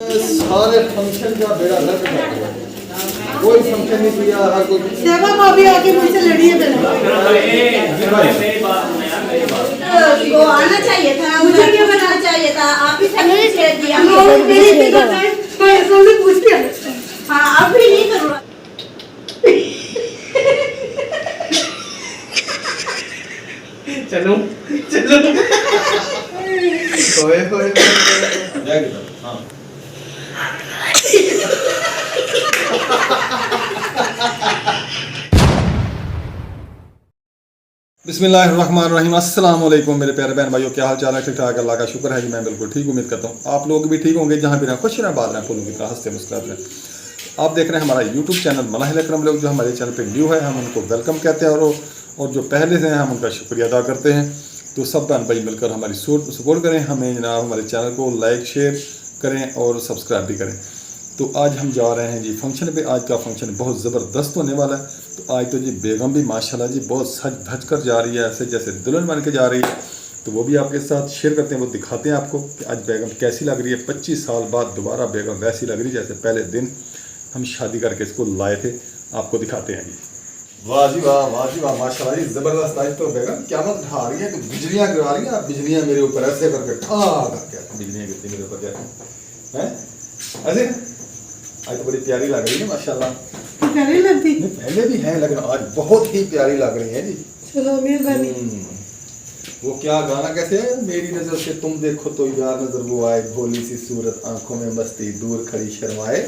सारे फंक्शन का बेड़ा गर्क कर दिया। कोई फंक्शन नहीं किया, हर कोई सेवा भाभी आके मुझसे लड़ी है पहले। वो आना चाहिए था, मुझे क्यों बनाना चाहिए था? आप ही सब ने छेड़ दिया। मेरी फिक्र है, मैं सबसे पूछ लिया। हाँ, अब भी नहीं करूँगा। चलो चलो होए होए जाएगी तो हाँ बिस्मिल्लाहिर्रहमानिर्रहीम। अस्सलाम वालेकुम मेरे प्यारे बहन भाइयों, क्या हाल चाल है? ठीक ठाक, अल्लाह का शुक्र है कि मैं बिल्कुल ठीक उम्मीद करता हूँ आप लोग भी ठीक होंगे। जहाँ भी रहें खुश रहें, बात रहें, फूलों की तरह हंसते मुस्कुराते रहें। आप देख रहे हैं हमारा यूट्यूब चैनल मनाहिल अकरम लोग। जो हमारे चैनल पे न्यू है हम उनको वेलकम कहते हैं और जो पहले से हैं हम उनका शुक्रिया अदा करते हैं। तो सब बहन भाई मिलकर हमारी सपोर्ट करें, हमें जनाब हमारे चैनल को लाइक शेयर करें और सब्सक्राइब भी करें। तो आज हम जा रहे हैं जी फंक्शन पे। आज का फंक्शन बहुत ज़बरदस्त होने वाला है। तो आज तो जी बेगम भी माशाल्लाह जी बहुत सज धज कर जा रही है, ऐसे जैसे दुल्हन बन के जा रही है। तो वो भी आपके साथ शेयर करते हैं, वो दिखाते हैं आपको कि आज बेगम कैसी लग रही है। 25 साल बाद दोबारा बेगम वैसी लग रही है जैसे पहले दिन हम शादी करके इसको लाए थे। आपको दिखाते हैं जी। वाह जी वाह, वाह जी वाह, माशाल्लाह जी ज़बरदस्त। आज तो बेगम क्या मत ढा रही है कि बिजलियाँ गिरा रही हैं। बिजलियाँ मेरे ऊपर ऐसे करके ठा करके बिजलियाँ गिरती मेरे ऊपर जैसे हैं ऐसे। आज तो बड़ी प्यारी लग रही है माशाल्लाह। प्यारी लगती नहीं पहले भी हैं लेकिन आज बहुत ही प्यारी लग रही है जी। चलो मेहरबानी। वो क्या गाना कैसे है? मेरी नजर से तुम देखो तो यार नजर वो आए, भोली सी सूरत आंखों में मस्ती, दूर खड़ी शर्माए।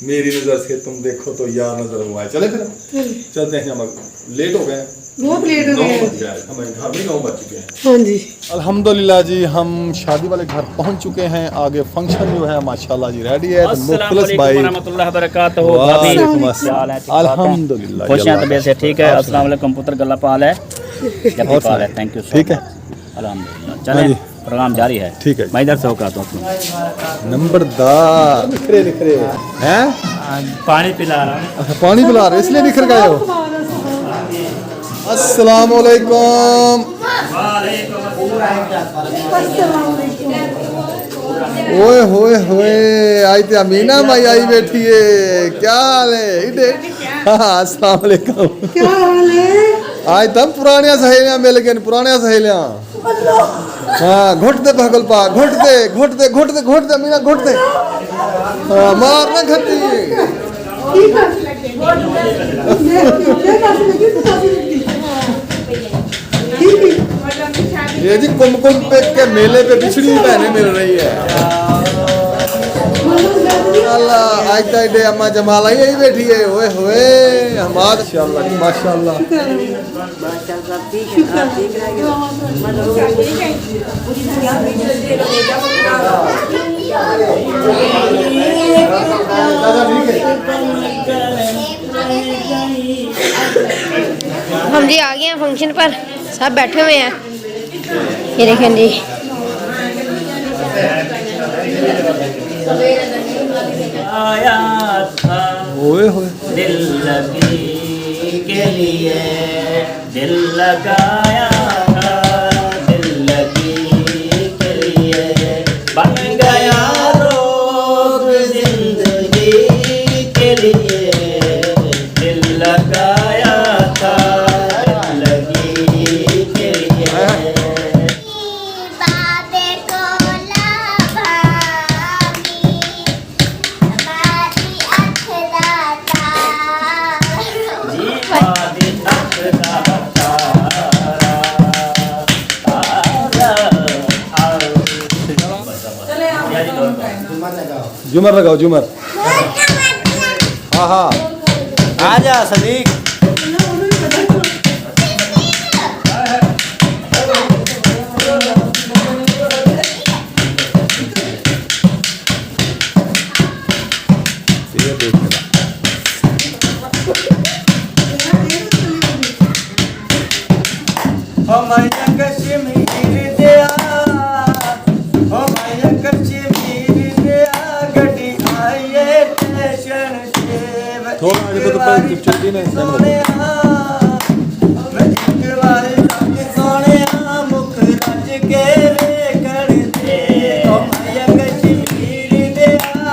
मेरी नजर से तुम देखो तो यार नजर वो आए। चले फिर चलते हैं, हम लेट हो गए, बहुत लेट हो गए हैं। हमारे घर में 9 बज चुके हैं। हाँ जी अल्हम्दुलिल्लाह जी हम शादी वाले घर पहुंच चुके हैं। आगे फंक्शन जो है माशाल्लाह जी रेडी है। मुखलिस भाई रहमतुल्लाह बरकातहू। वालेकुम क्या अस्सलाम। हाल है? अल्हम्दुलिल्लाह खुश हैं तबीयत से? ठीक है। अस्सलाम वालेकुम पुत्र, गला पाल है, जब पाल है। Thank you. ठीक है, अल्हम्दुलिल्लाह। हाँ चलें, जी। प्रोग्राम जारी है। ठीक है। मैं इधर से होकर आता हूँ। नंबरदार निखरे निखरे हैं। पानी पिला रहा हूँ। अच्छा पानी पिला रहे इसलिए निखर गए हो। अस्सलाम वालेकुम। ओए होए होए, आई तो अमीना माई आई बैठी है। क्या हाल है? इधर हाँ अस्सलाम वालेकुम। क्या हाल है? आज तब पुरानिया सहेलियां मिल गए, पुरानिया सहेलियां। हाँ घुट दे भगल पा, घुट दे घुट दे घुट दे घुट दे मीना घुट दे। हाँ मार ना खत्ती। ठीक है। ये कैसी लगी? तो कैसी लगती? ठीक है। ये जी कुमकुम पे के मेले पे बिछड़ी बहनें मिल रही है। अल्लाह आज का डे अम्मा जमाला यही बैठी है। ओए होए माशाल्लाह माशाल्लाह। हम जी आ गए हैं फंक्शन पर, सब बैठे हुए हैं। ये देखें जी आया था ओए होए दिल लगी के लिए, दिल लगाया था दिल लगी के लिए, बन गया रोग जिंदगी के लिए, दिल लगाया था दिल लगी के लिए। बाबे को लाभागी हमारी अखदाता जीवादी अखदा तारा झूमर लगाओ झूमर। हाँ हाँ आजा सदीक। ये देख लेना। ओ मैया कश्मीर दिया, ओ मैया कश्मीर दिया, गड्डी आइए स्टेशन से। थोड़ा आगे तो पर चलती नहीं सोने सोने मुख राज के रे कर दे। ओ मैया कश्मीर दिया,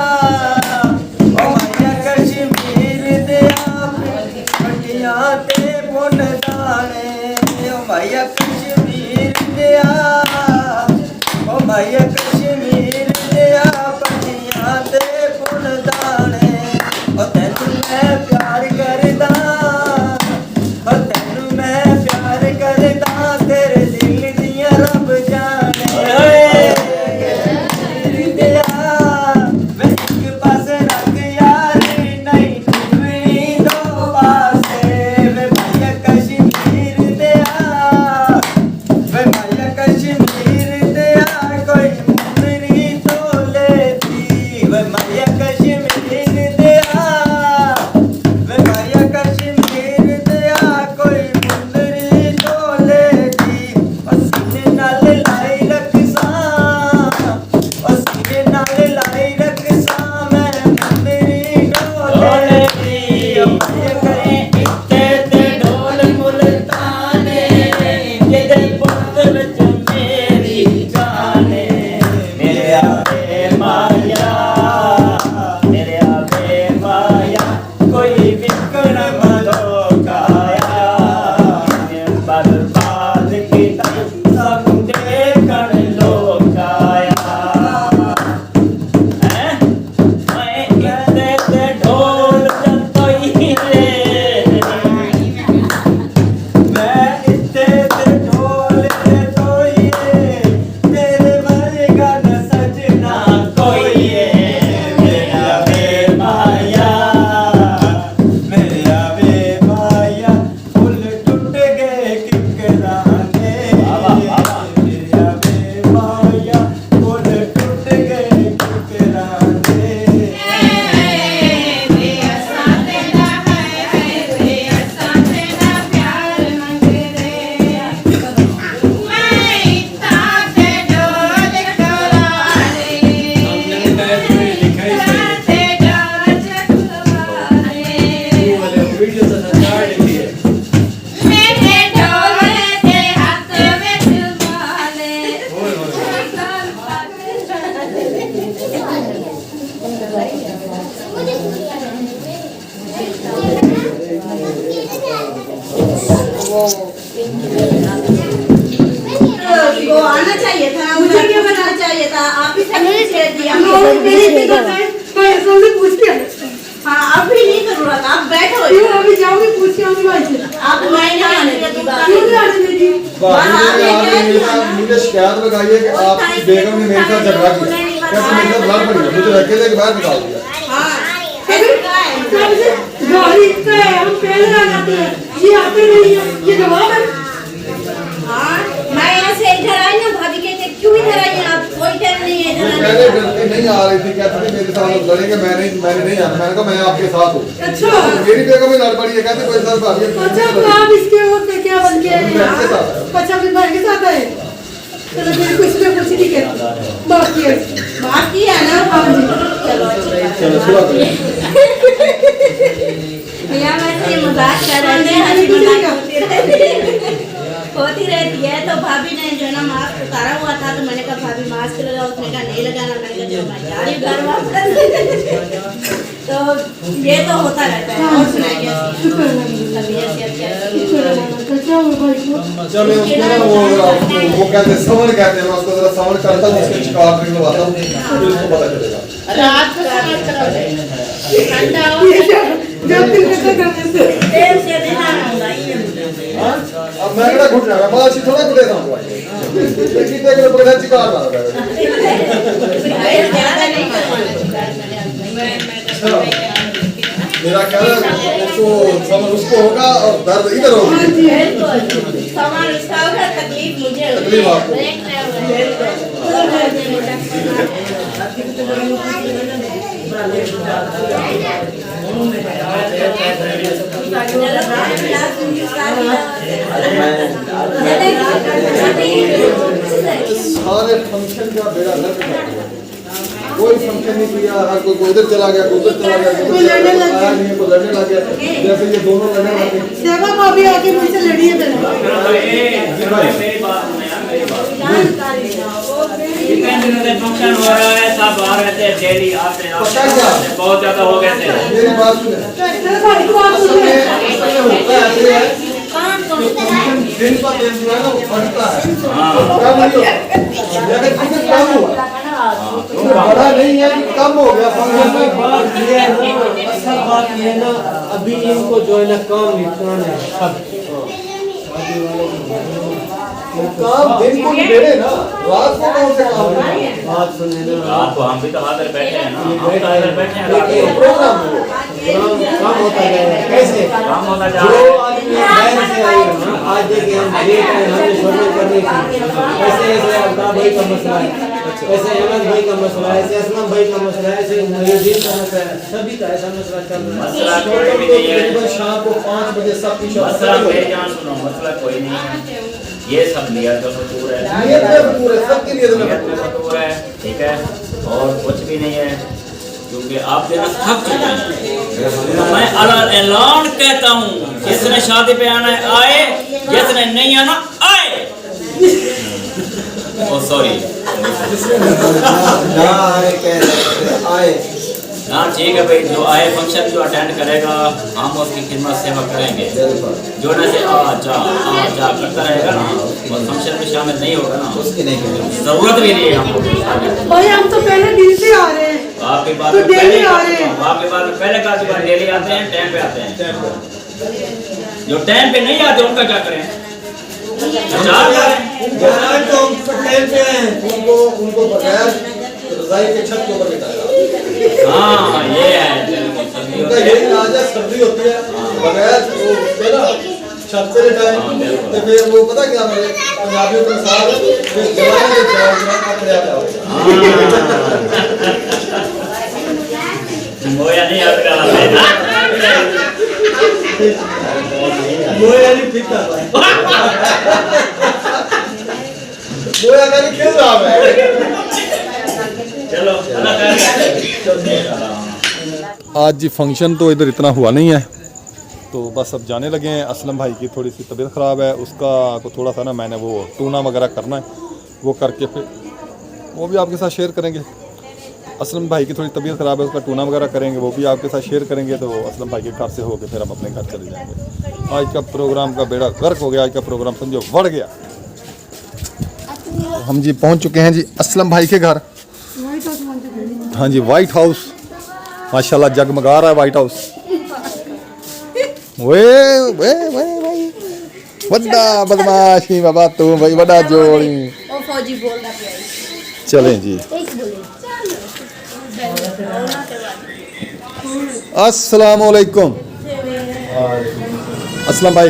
वो आना चाहिए था, मुझे क्या बनाना चाहिए था, आप ही सब छेड़ दिया। पूछ के हाँ अब भी नहीं जरूरत, आप बैठो। क्यों अभी जाओगे पूछ के आऊंगी भाई से आप मैं नहीं आने देती बात। क्यों नहीं आने देती मुझे शिकायत लगाई है कि आपकी बेगम ने मेरे साथ झगड़ा किया, कैसे मेरे साथ लड़ पड़ी है, मुझे अकेले के बाहर निकाल दिया। गाड़ी पे हम पहले आ जाते हैं, ये आते नहीं है, ये जवाब है। हाँ मैं यहाँ से इधर आई ना, भाभी कहते क्यों इधर आई हैं आप, कोई टाइम नहीं है इधर आने पहले डरती नहीं आ रही थी, कहती थी मेरे साथ लड़ेंगे, मैंने नहीं आना। मैंने कहा मैं आपके साथ हूँ। अच्छा मेरी बेगम में लड़ पड़ी है, कहते कोई साथ भाभी अच्छा तो आप इसके वो क्या बन के आए? अच्छा फिर भाई के साथ आए, चलो फिर कुछ ना कुछ नहीं कर बाकी है ना। हाँ जी चलो सुबह भैया वैसे ये मजाक कर रहे थे, हंसी मजाक होती रहती है। तो भाभी ने जो है ना मास्क उतारा हुआ था, तो मैंने कहा भाभी मास्क लगाओ, उसने कहा नहीं लगाना। मैंने कहा चलो मैं जा रही हूँ घर वापस। तो ये तो होता रहता है। और सुनाइए तबीयत कैसी है? क्या हुआ भाई को? चलो उसको ना वो कहते हैं समझ कहते हैं, मैं उसको जरा समझ करता हूँ, उसके शिकार करवाता हूँ, फिर उसको पता चलेगा। रात को समझ करोगे ठंडा हो जब दिल कैसा करने से देर से बिना होगा ये। अब मैं क्या घुट रहा है, बाल से थोड़ा घुटे था लेकिन देख लो बड़ा शिकार मार रहा है। ज्यादा नहीं करवाना। मेरा ख्याल है उसको समझ उसको होगा और दर्द इधर होगा। सामान उसका होगा, तकलीफ मुझे तकलीफ आपको। सारे फंक्शन का बेड़ा गर्क कर दिया, कोई फंक्शन नहीं किया, हर कोई उधर चला गया, उधर चला गया, कोई लड़ने लग गया, नहीं कोई लड़ने लग गया। जैसे ये दोनों लड़ने लगे, सेवा भाभी आके मुझसे लड़ी है पहले। मेरी बात सुने यार, मेरी बात। कितने दिनों से फंक्शन हो रहा है, सब आ रहे थे, डेली आते पता क्या? बहुत ज्यादा हो गए थे। मेरी बात सुने, तेरे भाई को बात सुन ले। होता है ऐसे है, फंक्शन दिन पर दिन जो है ना वो बढ़ता है, कम नहीं होता। लेकिन फंक्शन कम हुआ, बड़ा नहीं है कि कम हो गया फंक्शन में। बात ये है ना, असल बात ये है ना, अभी इनको जो है ना काम निपटाना है सब। काम दिन को नहीं दे रहे ना, रात को कौन से काम है? बात सुने ना, रात को हम भी तो हाजिर बैठे हैं ना, हम तो हाजिर बैठे हैं रात को। प्रोग्राम है वो। काम होता जाएगा कैसे? काम होता जा जो रहा है। आदमी बाहर से आए हो ना, आज देखिए हम देख रहे हैं, हमें शोरगुल करनी थी। ऐसे ऐसे अब्दा भाई का मसला है, ऐसे अहमद भाई का मसला है, ऐसे असलम भाई का मसला है, ऐसे मुहिउद्दीन का मसला है, सभी का ऐसा मसला चल रहा है। मसला कोई भी नहीं है, तकरीबन शाम को 5 बजे सब कुछ मसला मेरी जान सुनो, मसला कोई नहीं है। ये सब नियत का फतूर है, नियत में पूरे सबकी नियत में नियत में फतूर है, ठीक है, और कुछ भी नहीं है, क्योंकि आप देना थक चुके हैं। मैं ऐलान कहता हूँ, जिसने शादी पे आना है आए, जिसने नहीं आना आए। ओ सॉरी, ना आए कह रहे आए। हाँ ठीक है भाई, जो आए फंक्शन जो अटेंड करेगा हम उसकी खिदमत सेवा करेंगे। जो ना से आ जा करता रहेगा ना, और फंक्शन में शामिल नहीं होगा ना, उसकी नहीं करेंगे, जरूरत भी नहीं है हमको। भाई हम तो पहले दिन से आ रहे हैं, आपके बाद तो में डेली पहले आ रहे हैं। आपके बाद में पहले का डेली आते हैं, टाइम पे आते हैं। जो टाइम पे नहीं आते उनका क्या करें? चार करें। जनाब तो हम टाइम पे आए हैं। उनको बगैर रजाई के छत के ऊपर बिठाया। हाँ ये है, उनका यही इलाज है, सर्दी होती है बगैर वो पे ना छत पे लेटाए, तो फिर वो पता क्या मेरे पंजाबियों के साथ फिर जवान के जवान अपने आप आओगे। वो या नहीं आपका वो यानी फिक्र वो या मैंने खेल रहा है। चलो आज जी फंक्शन तो इधर इतना हुआ नहीं है, तो बस अब जाने लगे हैं। असलम भाई की थोड़ी सी तबीयत ख़राब है, उसका को थोड़ा सा ना मैंने वो टूना वगैरह करना है, वो करके फिर वो भी आपके साथ शेयर करेंगे। असलम भाई की थोड़ी तबीयत ख़राब है, उसका टूना वगैरह करेंगे, वो भी आपके साथ शेयर करेंगे। तो असलम भाई के घर से होके फिर हम अपने घर चले जाएंगे। आज का प्रोग्राम का बेड़ा गर्क हो गया, आज का प्रोग्राम समझो बढ़ गया। तो हम जी पहुंच चुके हैं जी असलम भाई के घर। हाँ जी, वाइट हाउस माशाल्लाह जगमगा रहा है वाइट हाउस। वे वे वे वे बड़ा बदमाशी बाबा तू भाई, बड़ा जोड़ी। ओ फौजी बोल रहा है। चलें जी, अस्सलाम वालेकुम। असलम भाई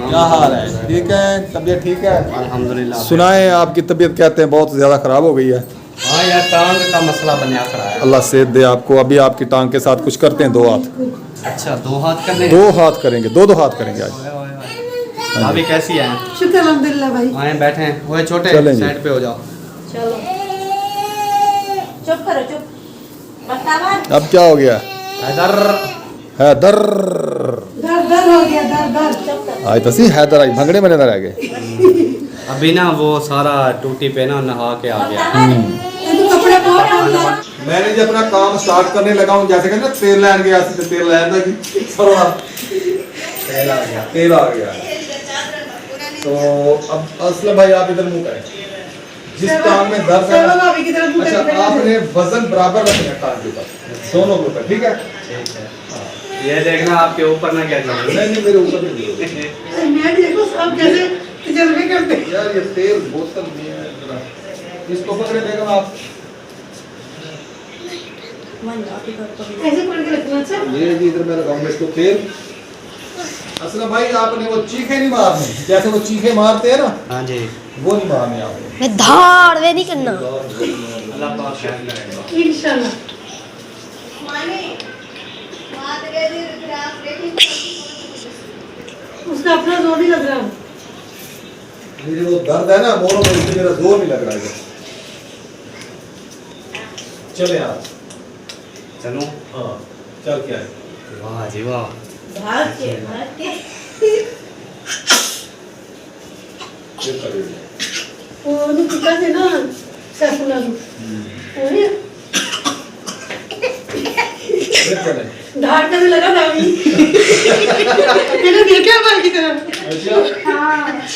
क्या हाल है? ठीक है, तबीयत ठीक है? अल्हम्दुलिल्लाह। सुनाएं, आपकी तबीयत कहते हैं बहुत ज़्यादा ख़राब हो गई है। हाँ यार, टांग का मसला बना खड़ा है। अल्लाह सेहत दे आपको। अभी आपकी टांग के साथ कुछ करते हैं, 2 हाथ। अच्छा, 2 हाथ करने? 2 हाथ करेंगे, 2 हाथ करेंगे आज। भाभी कैसी है? शुक्र अल्हम्दुलिल्लाह भाई। आए बैठे हैं, वो छोटे चलें जी। साइड पे हो जाओ। चलो चुप करो, चुप बतावा। अब क्या हो गया? हैदर हैदर दर हो गया, दर। आज तसी हैदर आई भंगड़े में रह गए। अभी ना वो सारा टूटी पे ना नहा के आ गया। ये तो कपड़े बहुत अंदर। मैंने जब अपना काम स्टार्ट करने लगा हूँ, जैसे कहते ना तेल लैन गया, तेल लैन था कि सरवा तेल आ गया। तो अब असलम भाई आप इधर मुंह करें, जिस टांग में दर्द है चलो भाभी की तरफ मुंह अच्छा करके आपने वजन बराबर रखना है टांग के ऊपर, दोनों के ऊपर, ठीक है? ये देखना आपके ऊपर ना क्या जाए। नहीं नहीं, मेरे ऊपर नहीं। मैं देखो सब कैसे तजर्बे करते हैं। यार ये तेल बोतल नहीं है, जरा इसको पकड़े बेगम आप। ऐसे पकड़ के रखना। अच्छा ये जी इधर मैं लगाऊंगा इसको तेल। असलम भाई आपने वो चीखे नहीं मारने, जैसे वो चीखे मारते हैं ना, हाँ जी, वो नहीं मारने आपने। मैं धाड़ वे नहीं करना। अल्लाह पाक खैर करेगा। इंशाल्लाह। उसका अपना जोर नहीं लग रहा। ये जो दर्द है ना मोरों में, इसमें मेरा जोर नहीं लग रहा है। चले आप। चलो। हाँ चल क्या है? वाह जी वाह। भाग के ये करेंगे। वो नहीं टिका से ना सैफुल्लाह वो ये ये चले। धार करने लगा था अभी। मैंने देखा भाई की तरफ। अच्छा हाँ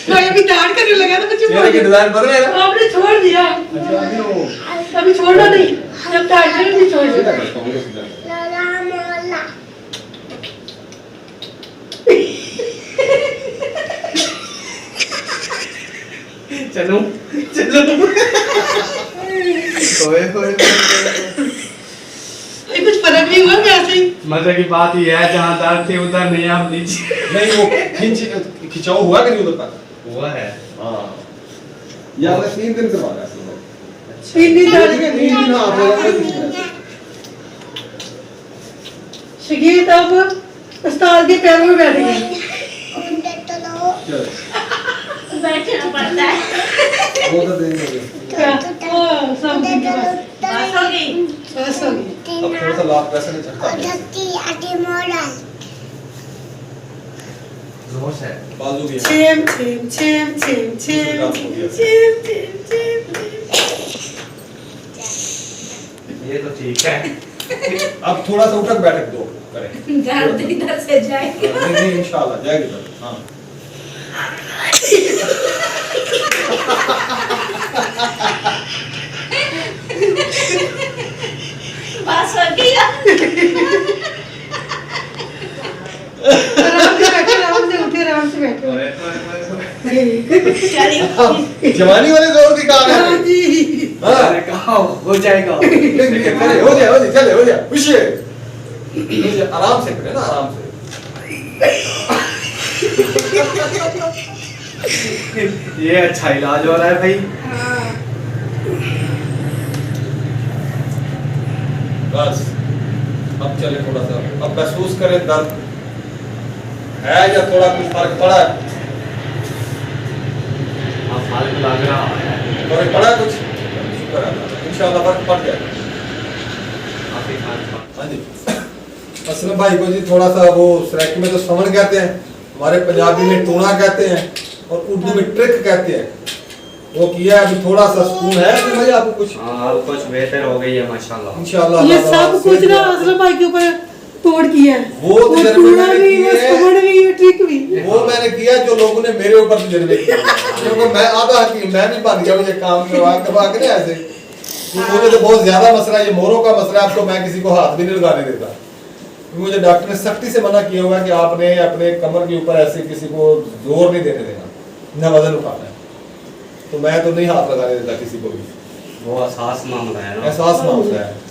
भाई अभी धार करने लगा था, मुझे चेहरे के डिजाइन बदल गए ना? आपने छोड़ दिया। अच्छा अभी वो अभी छोड़ना नहीं, जब धार करने नहीं छोड़ सीधा दिया। करता हूँ, सीधा। चलो चलो। ओए ओए कुछ फर्क नहीं हुआ वैसे ही। मजे की बात ये है, जहाँ दर्द थी उधर नहीं, आप नीचे नहीं वो खिंचाव हुआ कि नहीं उधर तक? हुआ है। हाँ यार 3 दिन करवा रहा है। 3 दिन धार ठीक है, 3 दिन हाँ आप लोग शकील अब उस्ताद के पैरों में बैठ गए। चलो बैठना पड़ता है। वो तो देंगे। क्या ओ सब दिन के बाद बस हो गई। बस हो गई। अब थोड़ा सा लाभ वैसे नहीं चढ़ता, जोश है। बाजू भी है। छेम छेम छेम छेम छेम छेम छेम छेम। ये तो ठीक है। अब थोड़ा सा उठक बैठक दो करें। दर्द इधर से जाएगा। नहीं नहीं इंशाल्लाह जाएगी तो। हाँ बस हो गया। आराम से उठे, आराम से बैठे। चलिए जवानी वाले जोर की कहा हाँ है। जी। हाँ मैंने कहा हो जाएगा। चले हो जाए चले हो जाए खुश है। आराम से करें ना, आराम से। ये अच्छा इलाज हो रहा है भाई। बस अब चले थोड़ा सा, अब महसूस करें दर्द है या थोड़ा कुछ फर्क पड़ा है? हाँ, फर्क लग रहा है। फर्क पड़ा कुछ? शुक्र है इंशाल्लाह फर्क पड़ जाएगा। काफी फर्क। हाँ जी असलम भाई को जी थोड़ा सा वो सराइकी में तो समण कहते हैं, हमारे पंजाबी में टूना कहते हैं और उर्दू में ट्रिक कहते हैं। वो किया, अभी थोड़ा सा सुकून है कि भाई आपको कुछ हाँ अब कुछ बेहतर हो गई है माशाल्लाह। इंशाल्लाह ये अल्लाह सब ताला कुछ से- ना असलम भाई के ऊपर तोड़ किया है। वो तजर्बे टूना मैंने भी, वो किए हैं। सबड़ भी, वो ट्रिक भी। वो मैंने किया जो लोगों ने मेरे ऊपर तजर्बे किए, क्योंकि मैं आधा हकीम, मैं भी बन गया मुझे काम करवा के ना ऐसे। तो मुझे तो बहुत ज्यादा मसला, ये मोरों का मसला, अब तो मैं किसी को हाथ भी नहीं लगाने देता। मुझे डॉक्टर ने सख्ती से मना किया हुआ है कि आपने अपने कमर के ऊपर ऐसे किसी को जोर नहीं देने देना, न वजन उठाना है। तो मैं तो नहीं हाथ लगाने देता किसी को भी, वो एहसास मामला है ना। एहसास ना होता है।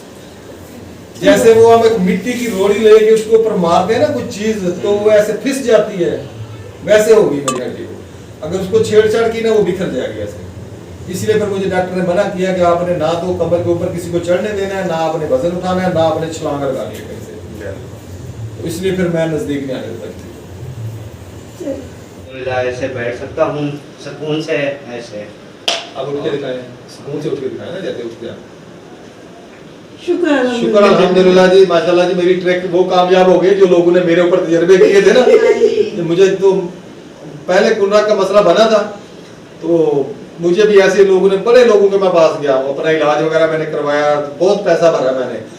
जैसे वो हम एक मिट्टी की रोड़ी लेके उसके ऊपर मारते हैं ना कुछ चीज, तो वो ऐसे फिस जाती है, वैसे होगी मेरी हड्डी को। अगर उसको छेड़छाड़ की ना वो बिखर जाएगी ऐसे। इसलिए फिर मुझे डॉक्टर ने मना किया कि आपने ना तो कमर के ऊपर किसी को चढ़ने देना है, ना आपने वजन उठाना है, ना आपने छलांग लगानी है कहीं से। तो इसलिए फिर मैं नजदीक नहीं आने देता किसी को। ऐसे बैठ सकता हूँ सुकून से ऐसे। अब उठ के दिखाएं, सुकून से उठ के दिखाएं ना, जैसे उठ गया। शुक्र है शुक्र अल्हम्दुलिल्लाह जी, माशाल्लाह जी, मेरी ट्रैक वो कामयाब हो गई जो लोगों ने मेरे ऊपर तजर्बे किए थे ना। तो मुझे तो पहले कुर्रा का मसला बना था, तो मुझे भी ऐसे लोगों ने, बड़े लोगों के मैं पास गया हूँ, अपना इलाज वगैरह मैंने करवाया, बहुत पैसा भरा मैंने।